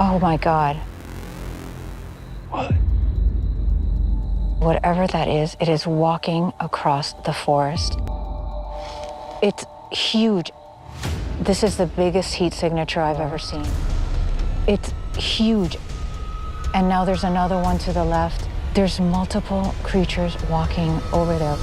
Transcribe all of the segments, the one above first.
Oh my God. What? Whatever that is, it is walking across the forest. It's huge. This is the biggest heat signature I've ever seen. It's huge. And now there's another one to the left. There's multiple creatures walking over there.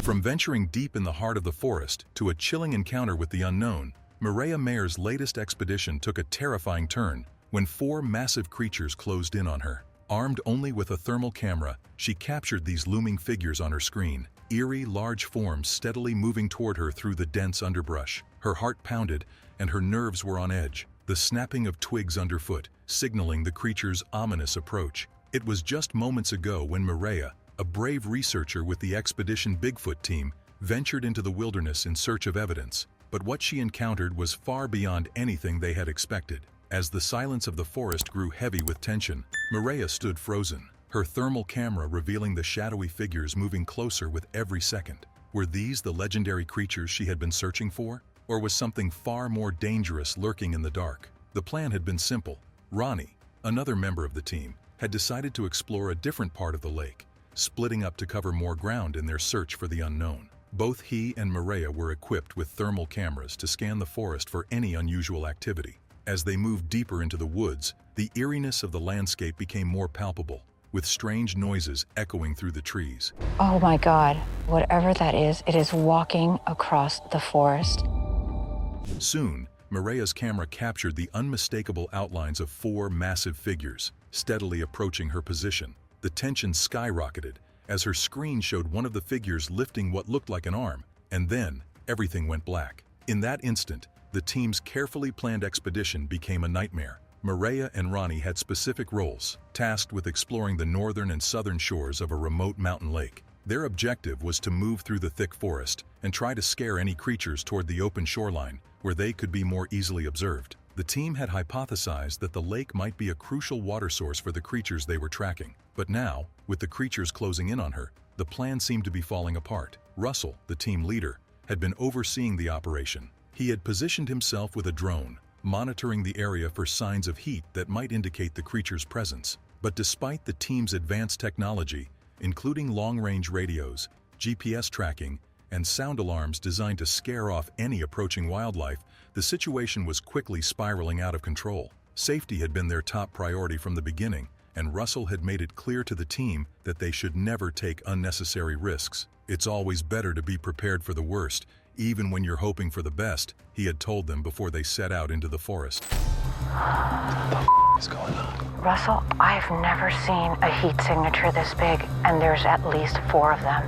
From venturing deep in the heart of the forest to a chilling encounter with the unknown, Mireya Mayer's latest expedition took a terrifying turn when 4 massive creatures closed in on her. Armed only with a thermal camera, she captured these looming figures on her screen, eerie, large forms steadily moving toward her through the dense underbrush. Her heart pounded, and her nerves were on edge, the snapping of twigs underfoot, signaling the creature's ominous approach. It was just moments ago when Mireya, a brave researcher with the Expedition Bigfoot team, ventured into the wilderness in search of evidence. But what she encountered was far beyond anything they had expected. As the silence of the forest grew heavy with tension, Mireya stood frozen, her thermal camera revealing the shadowy figures moving closer with every second. Were these the legendary creatures she had been searching for? Or was something far more dangerous lurking in the dark? The plan had been simple. Ronnie, another member of the team, had decided to explore a different part of the lake, splitting up to cover more ground in their search for the unknown. Both he and Mireya were equipped with thermal cameras to scan the forest for any unusual activity. As they moved deeper into the woods, the eeriness of the landscape became more palpable, with strange noises echoing through the trees. Oh my God. Whatever that is, it is walking across the forest. Soon, Mireya's camera captured the unmistakable outlines of 4 massive figures, steadily approaching her position. The tension skyrocketed as her screen showed one of the figures lifting what looked like an arm, and then everything went black. In that instant, the team's carefully planned expedition became a nightmare. Mireya and Ronnie had specific roles, tasked with exploring the northern and southern shores of a remote mountain lake. Their objective was to move through the thick forest and try to scare any creatures toward the open shoreline, where they could be more easily observed. The team had hypothesized that the lake might be a crucial water source for the creatures they were tracking. But now, with the creatures closing in on her, the plan seemed to be falling apart. Russell, the team leader, had been overseeing the operation. He had positioned himself with a drone, monitoring the area for signs of heat that might indicate the creature's presence. But despite the team's advanced technology, including long-range radios, GPS tracking, and sound alarms designed to scare off any approaching wildlife, the situation was quickly spiraling out of control. Safety had been their top priority from the beginning, and Russell had made it clear to the team that they should never take unnecessary risks. It's always better to be prepared for the worst, even when you're hoping for the best, he had told them before they set out into the forest. What the is going on? Russell, I've never seen a heat signature this big, and there's at least 4 of them.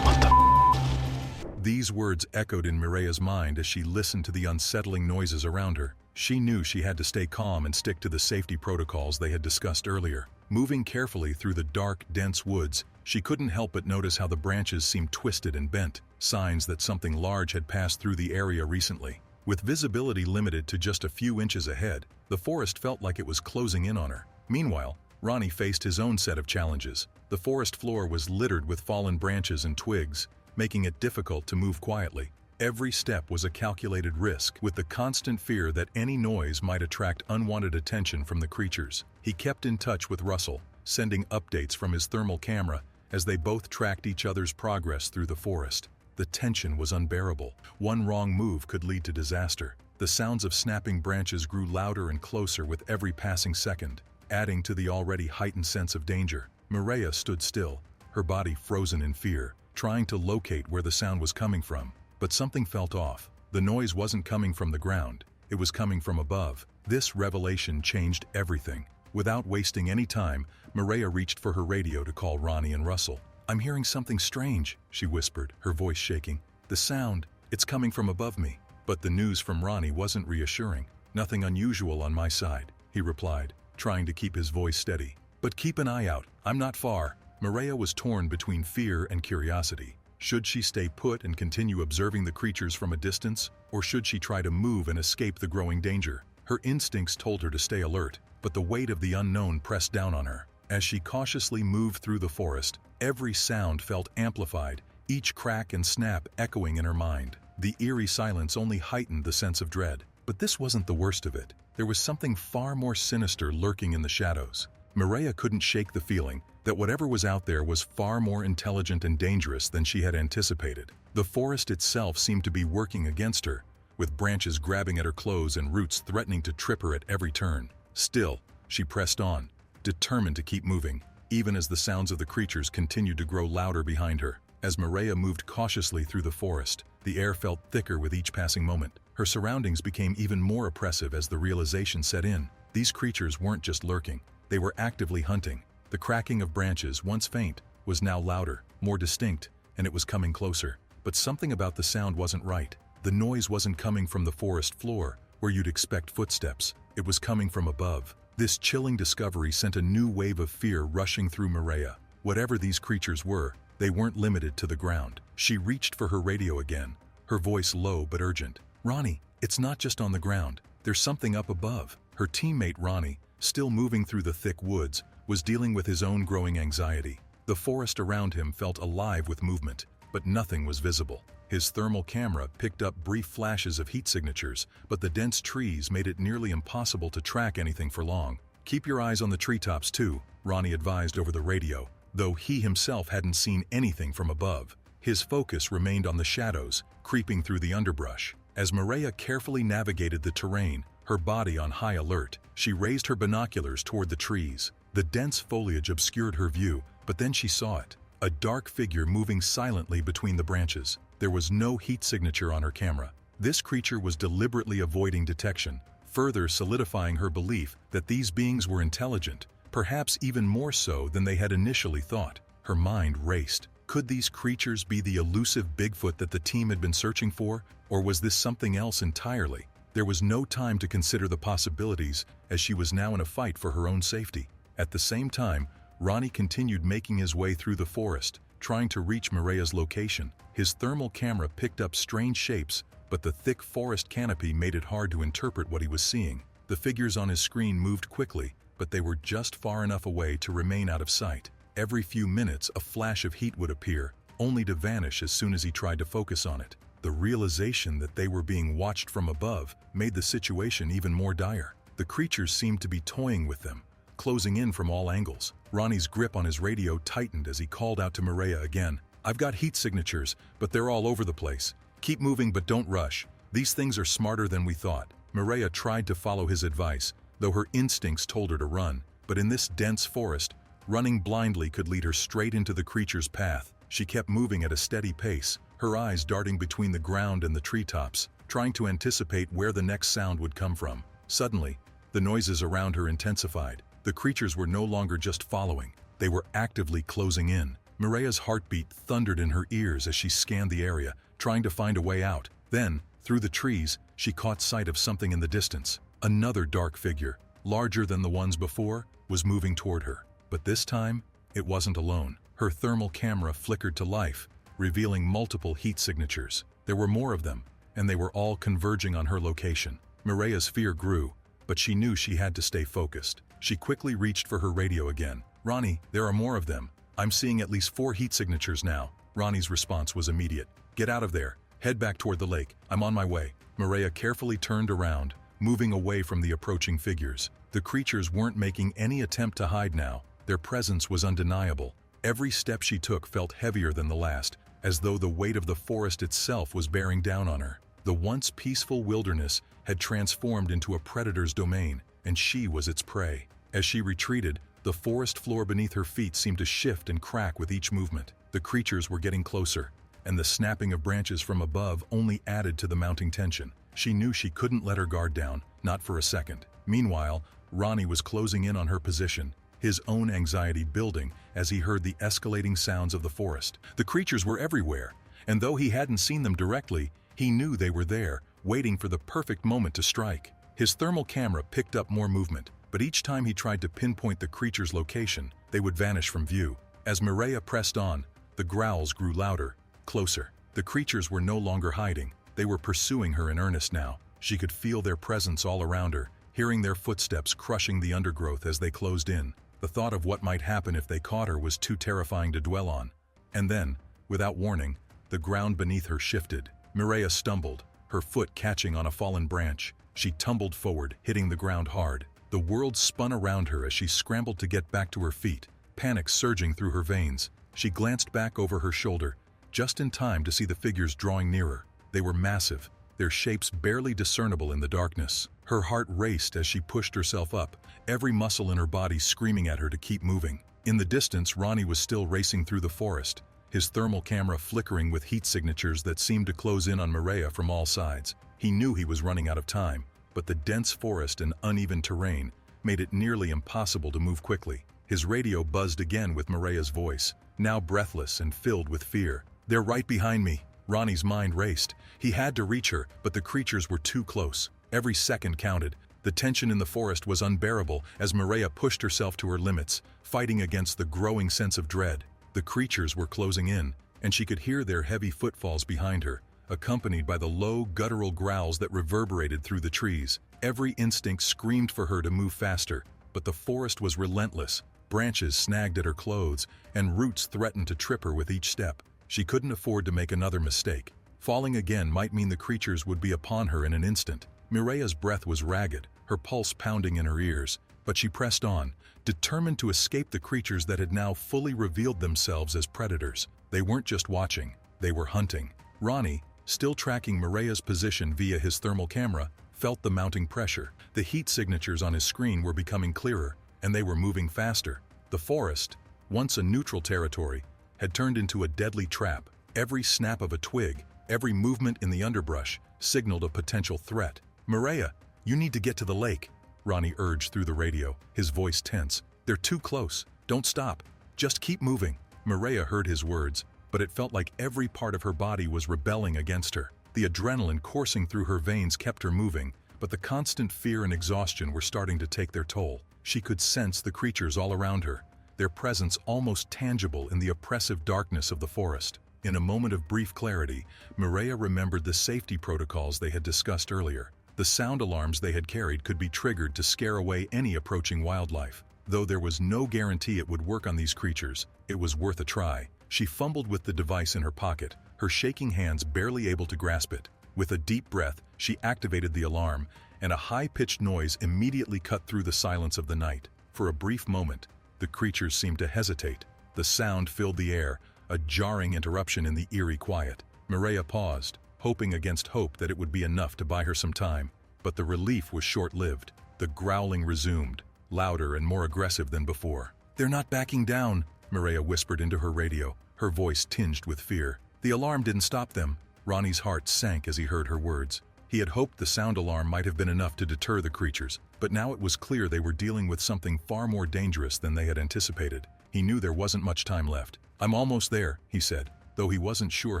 What the These words echoed in Mireya's mind as she listened to the unsettling noises around her. She knew she had to stay calm and stick to the safety protocols they had discussed earlier. Moving carefully through the dark, dense woods, she couldn't help but notice how the branches seemed twisted and bent, signs that something large had passed through the area recently. With visibility limited to just a few inches ahead, the forest felt like it was closing in on her. Meanwhile, Ronnie faced his own set of challenges. The forest floor was littered with fallen branches and twigs, making it difficult to move quietly. Every step was a calculated risk, with the constant fear that any noise might attract unwanted attention from the creatures. He kept in touch with Russell, sending updates from his thermal camera as they both tracked each other's progress through the forest. The tension was unbearable. One wrong move could lead to disaster. The sounds of snapping branches grew louder and closer with every passing second, adding to the already heightened sense of danger. Mireya stood still, her body frozen in fear, trying to locate where the sound was coming from. But something felt off. The noise wasn't coming from the ground. It was coming from above. This revelation changed everything. Without wasting any time, Mireya reached for her radio to call Ronnie and Russell. "I'm hearing something strange," she whispered, her voice shaking. "The sound, it's coming from above me." But the news from Ronnie wasn't reassuring. "Nothing unusual on my side," he replied, trying to keep his voice steady. "But keep an eye out. I'm not far." Mireya was torn between fear and curiosity. Should she stay put and continue observing the creatures from a distance, or should she try to move and escape the growing danger? Her instincts told her to stay alert, but the weight of the unknown pressed down on her. As she cautiously moved through the forest, every sound felt amplified, each crack and snap echoing in her mind. The eerie silence only heightened the sense of dread. But this wasn't the worst of it. There was something far more sinister lurking in the shadows. Mireya couldn't shake the feeling that whatever was out there was far more intelligent and dangerous than she had anticipated. The forest itself seemed to be working against her, with branches grabbing at her clothes and roots threatening to trip her at every turn. Still, she pressed on, determined to keep moving, even as the sounds of the creatures continued to grow louder behind her. As Mireya moved cautiously through the forest, the air felt thicker with each passing moment. Her surroundings became even more oppressive as the realization set in. These creatures weren't just lurking, they were actively hunting. The cracking of branches, once faint, was now louder, more distinct, and it was coming closer. But something about the sound wasn't right. The noise wasn't coming from the forest floor, where you'd expect footsteps. It was coming from above. This chilling discovery sent a new wave of fear rushing through Mireya. Whatever these creatures were, they weren't limited to the ground. She reached for her radio again, her voice low but urgent. "Ronnie, it's not just on the ground. There's something up above." Her teammate Ronnie, still moving through the thick woods, was dealing with his own growing anxiety. The forest around him felt alive with movement, but nothing was visible. His thermal camera picked up brief flashes of heat signatures, but the dense trees made it nearly impossible to track anything for long. "Keep your eyes on the treetops too," Ronnie advised over the radio, though he himself hadn't seen anything from above. His focus remained on the shadows, creeping through the underbrush. As Mireya carefully navigated the terrain, her body on high alert, she raised her binoculars toward the trees. The dense foliage obscured her view, but then she saw it. A dark figure moving silently between the branches. There was no heat signature on her camera. This creature was deliberately avoiding detection, further solidifying her belief that these beings were intelligent, perhaps even more so than they had initially thought. Her mind raced. Could these creatures be the elusive Bigfoot that the team had been searching for, or was this something else entirely? There was no time to consider the possibilities, as she was now in a fight for her own safety. At the same time, Ronnie continued making his way through the forest, trying to reach Mireya's location. His thermal camera picked up strange shapes, but the thick forest canopy made it hard to interpret what he was seeing. The figures on his screen moved quickly, but they were just far enough away to remain out of sight. Every few minutes, a flash of heat would appear, only to vanish as soon as he tried to focus on it. The realization that they were being watched from above made the situation even more dire. The creatures seemed to be toying with them, closing in from all angles. Ronnie's grip on his radio tightened as he called out to Mireya again. "I've got heat signatures, but they're all over the place. Keep moving but don't rush. These things are smarter than we thought." Mireya tried to follow his advice, though her instincts told her to run. But in this dense forest, running blindly could lead her straight into the creature's path. She kept moving at a steady pace, her eyes darting between the ground and the treetops, trying to anticipate where the next sound would come from. Suddenly, the noises around her intensified. The creatures were no longer just following, they were actively closing in. Mireya's heartbeat thundered in her ears as she scanned the area, trying to find a way out. Then, through the trees, she caught sight of something in the distance. Another dark figure, larger than the ones before, was moving toward her. But this time, it wasn't alone. Her thermal camera flickered to life, revealing multiple heat signatures. There were more of them, and they were all converging on her location. Mireya's fear grew, but she knew she had to stay focused. She quickly reached for her radio again. "Ronnie, there are more of them. I'm seeing at least 4 heat signatures now." Ronnie's response was immediate. "Get out of there. Head back toward the lake. I'm on my way." Mireya carefully turned around, moving away from the approaching figures. The creatures weren't making any attempt to hide now. Their presence was undeniable. Every step she took felt heavier than the last, as though the weight of the forest itself was bearing down on her. The once peaceful wilderness had transformed into a predator's domain, and she was its prey. As she retreated, the forest floor beneath her feet seemed to shift and crack with each movement. The creatures were getting closer, and the snapping of branches from above only added to the mounting tension. She knew she couldn't let her guard down, not for a second. Meanwhile, Ronnie was closing in on her position, his own anxiety building as he heard the escalating sounds of the forest. The creatures were everywhere, and though he hadn't seen them directly, he knew they were there, waiting for the perfect moment to strike. His thermal camera picked up more movement, but each time he tried to pinpoint the creature's location, they would vanish from view. As Mireya pressed on, the growls grew louder, closer. The creatures were no longer hiding. They were pursuing her in earnest now. She could feel their presence all around her, hearing their footsteps crushing the undergrowth as they closed in. The thought of what might happen if they caught her was too terrifying to dwell on. And then, without warning, the ground beneath her shifted. Mireya stumbled, her foot catching on a fallen branch. She tumbled forward, hitting the ground hard. The world spun around her as she scrambled to get back to her feet, panic surging through her veins. She glanced back over her shoulder, just in time to see the figures drawing nearer. They were massive, their shapes barely discernible in the darkness. Her heart raced as she pushed herself up, every muscle in her body screaming at her to keep moving. In the distance, Ronnie was still racing through the forest, his thermal camera flickering with heat signatures that seemed to close in on Mireya from all sides. He knew he was running out of time, but the dense forest and uneven terrain made it nearly impossible to move quickly. His radio buzzed again with Mireya's voice, now breathless and filled with fear. "They're right behind me." Ronnie's mind raced. He had to reach her, but the creatures were too close. Every second counted. The tension in the forest was unbearable as Mireya pushed herself to her limits, fighting against the growing sense of dread. The creatures were closing in, and she could hear their heavy footfalls behind her, accompanied by the low, guttural growls that reverberated through the trees. Every instinct screamed for her to move faster, but the forest was relentless. Branches snagged at her clothes, and roots threatened to trip her with each step. She couldn't afford to make another mistake. Falling again might mean the creatures would be upon her in an instant. Mireya's breath was ragged, her pulse pounding in her ears, but she pressed on, determined to escape the creatures that had now fully revealed themselves as predators. They weren't just watching, they were hunting. Ronnie, still tracking Mireya's position via his thermal camera, felt the mounting pressure. The heat signatures on his screen were becoming clearer, and they were moving faster. The forest, once a neutral territory, had turned into a deadly trap. Every snap of a twig, every movement in the underbrush, signaled a potential threat. "Mireya, you need to get to the lake," Ronnie urged through the radio, his voice tense. "They're too close. Don't stop. Just keep moving." Mireya heard his words, but it felt like every part of her body was rebelling against her. The adrenaline coursing through her veins kept her moving, but the constant fear and exhaustion were starting to take their toll. She could sense the creatures all around her, their presence almost tangible in the oppressive darkness of the forest. In a moment of brief clarity, Mireya remembered the safety protocols they had discussed earlier. The sound alarms they had carried could be triggered to scare away any approaching wildlife. Though there was no guarantee it would work on these creatures, it was worth a try. She fumbled with the device in her pocket, her shaking hands barely able to grasp it. With a deep breath, she activated the alarm, and a high-pitched noise immediately cut through the silence of the night. For a brief moment, the creatures seemed to hesitate. The sound filled the air, a jarring interruption in the eerie quiet. Mireya paused, hoping against hope that it would be enough to buy her some time. But the relief was short-lived. The growling resumed, louder and more aggressive than before. "They're not backing down," Mireya whispered into her radio, her voice tinged with fear. "The alarm didn't stop them." Ronnie's heart sank as he heard her words. He had hoped the sound alarm might have been enough to deter the creatures, but now it was clear they were dealing with something far more dangerous than they had anticipated. He knew there wasn't much time left. "I'm almost there," he said, though he wasn't sure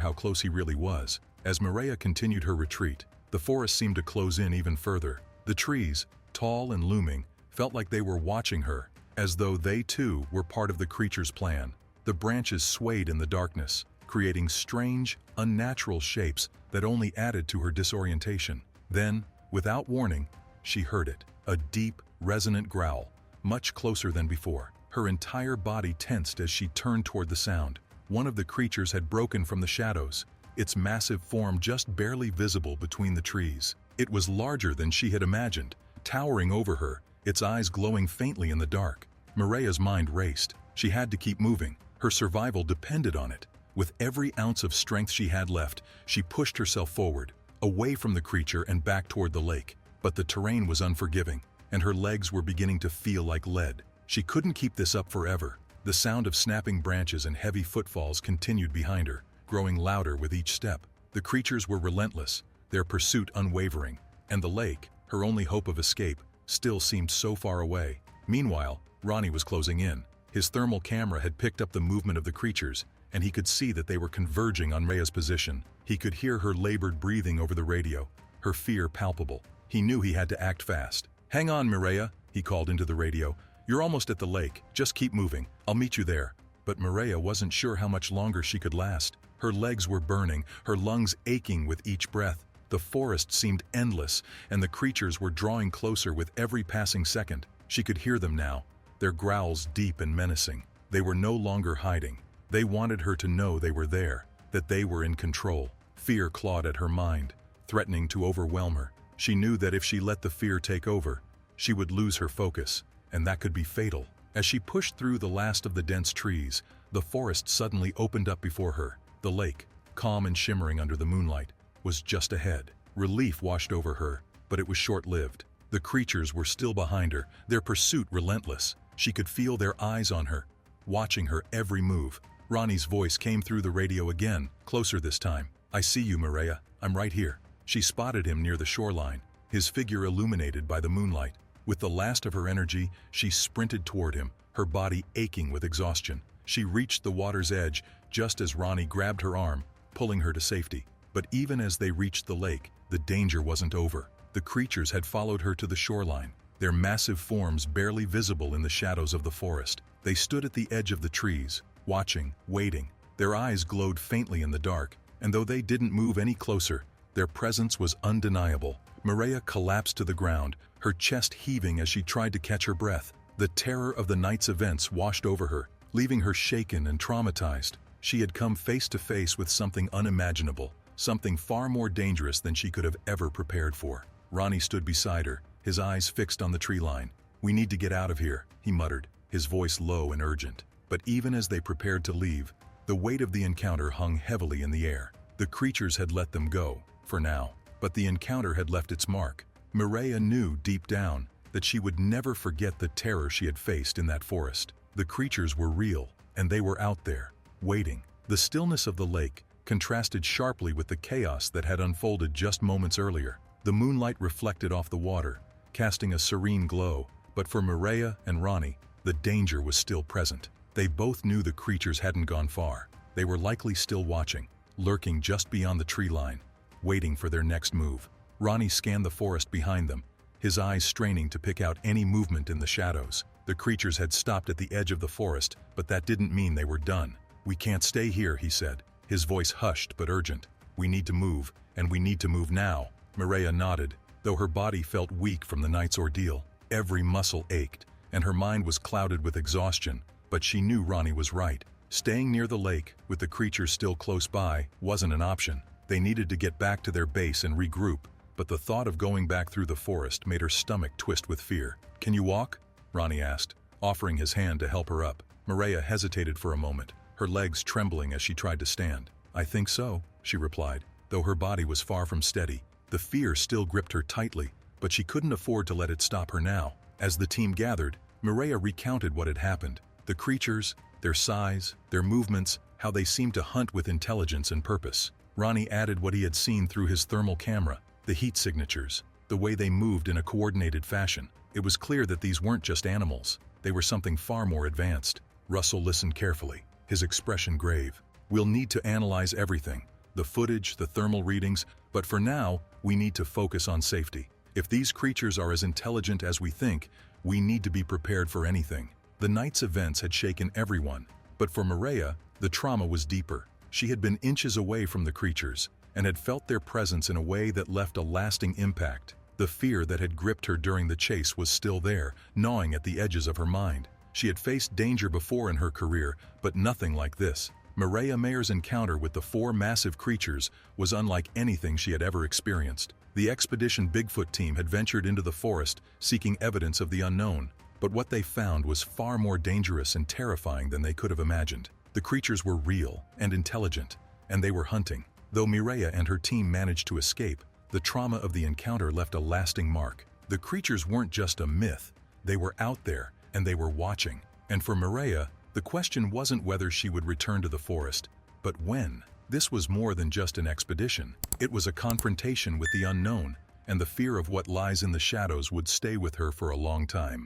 how close he really was. As Mireya continued her retreat, the forest seemed to close in even further. The trees, tall and looming, felt like they were watching her, as though they too were part of the creature's plan. The branches swayed in the darkness, creating strange, unnatural shapes that only added to her disorientation. Then, without warning, she heard it, a deep, resonant growl, much closer than before. Her entire body tensed as she turned toward the sound. One of the creatures had broken from the shadows, its massive form just barely visible between the trees. It was larger than she had imagined, towering over her, its eyes glowing faintly in the dark. Mireya's mind raced. She had to keep moving. Her survival depended on it. With every ounce of strength she had left, she pushed herself forward, away from the creature and back toward the lake. But the terrain was unforgiving, and her legs were beginning to feel like lead. She couldn't keep this up forever. The sound of snapping branches and heavy footfalls continued behind her, growing louder with each step. The creatures were relentless, their pursuit unwavering, and the lake, her only hope of escape, still seemed so far away. Meanwhile, Ronnie was closing in. His thermal camera had picked up the movement of the creatures, and he could see that they were converging on Mireya's position. He could hear her labored breathing over the radio, her fear palpable. He knew he had to act fast. "Hang on, Mireya," he called into the radio. "You're almost at the lake. Just keep moving. I'll meet you there." But Mireya wasn't sure how much longer she could last. Her legs were burning, her lungs aching with each breath. The forest seemed endless, and the creatures were drawing closer with every passing second. She could hear them now, their growls deep and menacing. They were no longer hiding. They wanted her to know they were there, that they were in control. Fear clawed at her mind, threatening to overwhelm her. She knew that if she let the fear take over, she would lose her focus, and that could be fatal. As she pushed through the last of the dense trees, the forest suddenly opened up before her. The lake, calm and shimmering under the moonlight, was just ahead. Relief washed over her, but it was short-lived. The creatures were still behind her, their pursuit relentless. She could feel their eyes on her, watching her every move. Ronnie's voice came through the radio again, closer this time. "I see you, Mireya. I'm right here." She spotted him near the shoreline, his figure illuminated by the moonlight. With the last of her energy, she sprinted toward him, her body aching with exhaustion. She reached the water's edge just as Ronnie grabbed her arm, pulling her to safety. But even as they reached the lake, the danger wasn't over. The creatures had followed her to the shoreline, their massive forms barely visible in the shadows of the forest. They stood at the edge of the trees, watching, waiting. Their eyes glowed faintly in the dark, and though they didn't move any closer, their presence was undeniable. Mireya collapsed to the ground, her chest heaving as she tried to catch her breath. The terror of the night's events washed over her, leaving her shaken and traumatized. She had come face to face with something unimaginable, something far more dangerous than she could have ever prepared for. Ronnie stood beside her, his eyes fixed on the tree line. "We need to get out of here," he muttered, his voice low and urgent. But even as they prepared to leave, the weight of the encounter hung heavily in the air. The creatures had let them go, for now, but the encounter had left its mark. Mireya knew deep down that she would never forget the terror she had faced in that forest. The creatures were real, and they were out there, waiting. The stillness of the lake contrasted sharply with the chaos that had unfolded just moments earlier. The moonlight reflected off the water, casting a serene glow, but for Mireya and Ronnie, the danger was still present. They both knew the creatures hadn't gone far. They were likely still watching, lurking just beyond the tree line, waiting for their next move. Ronnie scanned the forest behind them, his eyes straining to pick out any movement in the shadows. The creatures had stopped at the edge of the forest, but that didn't mean they were done. "We can't stay here," he said, his voice hushed but urgent. "We need to move, and we need to move now." Mireya nodded, though her body felt weak from the night's ordeal. Every muscle ached, and her mind was clouded with exhaustion, but she knew Ronnie was right. Staying near the lake, with the creatures still close by, wasn't an option. They needed to get back to their base and regroup, but the thought of going back through the forest made her stomach twist with fear. "Can you walk?" Ronnie asked, offering his hand to help her up. Mireya hesitated for a moment, her legs trembling as she tried to stand. "I think so," she replied, though her body was far from steady. The fear still gripped her tightly, but she couldn't afford to let it stop her now. As the team gathered, Mireya recounted what had happened. The creatures, their size, their movements, how they seemed to hunt with intelligence and purpose. Ronnie added what he had seen through his thermal camera, the heat signatures, the way they moved in a coordinated fashion. It was clear that these weren't just animals, they were something far more advanced. Russell listened carefully, his expression grave. "We'll need to analyze everything, the footage, the thermal readings, but for now, we need to focus on safety. If these creatures are as intelligent as we think, we need to be prepared for anything." The night's events had shaken everyone, but for Mireya, the trauma was deeper. She had been inches away from the creatures, and had felt their presence in a way that left a lasting impact. The fear that had gripped her during the chase was still there, gnawing at the edges of her mind. She had faced danger before in her career, but nothing like this. Mireya Mayer's encounter with the 4 massive creatures was unlike anything she had ever experienced. The Expedition Bigfoot team had ventured into the forest seeking evidence of the unknown, but what they found was far more dangerous and terrifying than they could have imagined. The creatures were real and intelligent, and they were hunting. Though Mireya and her team managed to escape, the trauma of the encounter left a lasting mark. The creatures weren't just a myth, they were out there, and they were watching. And for Mireya, the question wasn't whether she would return to the forest, but when. This was more than just an expedition. It was a confrontation with the unknown, and the fear of what lies in the shadows would stay with her for a long time.